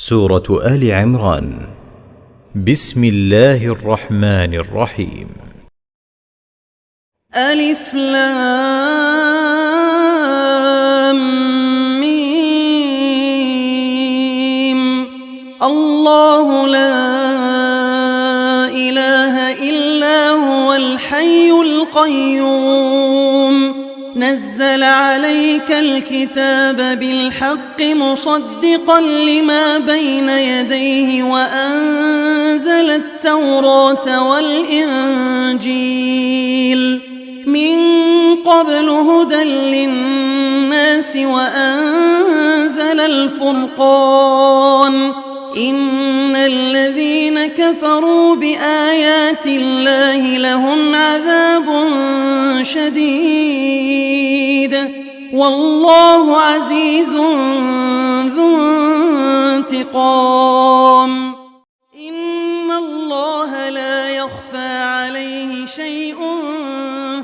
سورة آل عمران. بسم الله الرحمن الرحيم. ألف لام ميم. الله لا إله إلا هو الحي القيوم نزل عليك الكتاب بالحق مصدقا لما بين يديه وأنزل التوراة والإنجيل من قبل هدى للناس وأنزل الفرقان إن الذين كفروا بآيات الله لهم عذاب شديد والله عزيز ذو انتقام. إن الله لا يخفى عليه شيء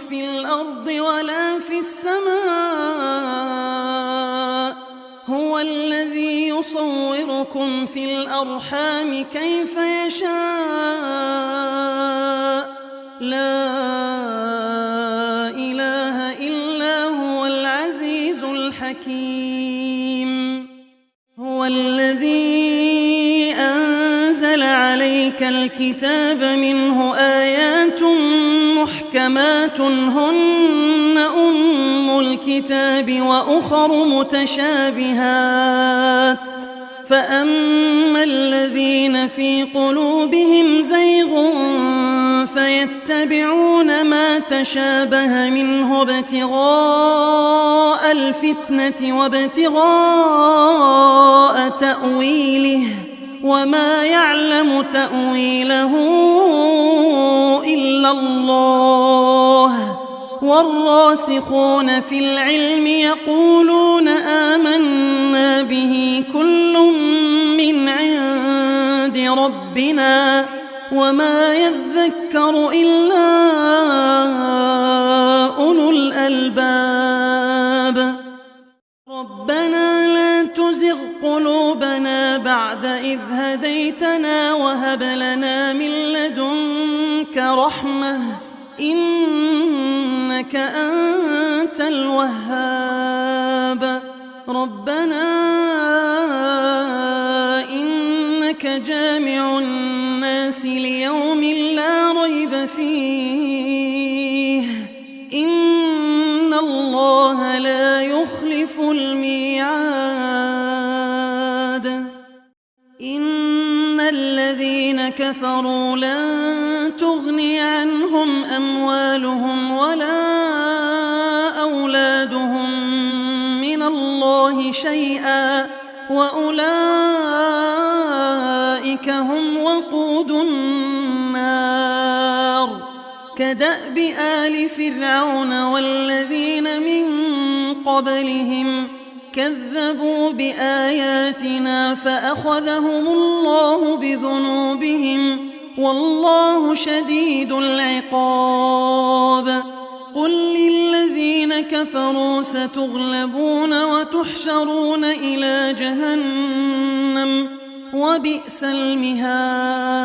في الأرض ولا في السماء هو الذي يصوركم في الأرحام كيف يشاء لا إله إلا هو العزيز الحكيم. هو الذي أنزل عليك الكتاب منه آيات محكمات هن أم الكتاب وأخر متشابهات فأما الذين في قلوبهم زيغ فيتبعون ما تشابه منه ابتغاء الفتنة وابتغاء تأويله وما يعلم تأويله إلا الله والراسخون في العلم يقولون آمنا به كل من عند ربنا وما يذكر إلا أولو الألباب. ربنا لا تزغ قلوبنا بعد إذ هديتنا وهب لنا من لدنك رحمة إنك أنت الوهاب. ربنا إنك جامع الناس ليوم لا ريب فيه إن الله لا يخلف الميعاد. إن الذين كفروا لن تغني عنهم أموالهم ولا أولادهم من الله شيئا وأولئك هم وقود النار. كدأب آل فرعون والذين من قبلهم كذبوا بآياتنا فأخذهم الله بذنوبهم والله شديد العقاب. قل للذين كفروا ستغلبون وتحشرون إلى جهنم وبئس المهاد.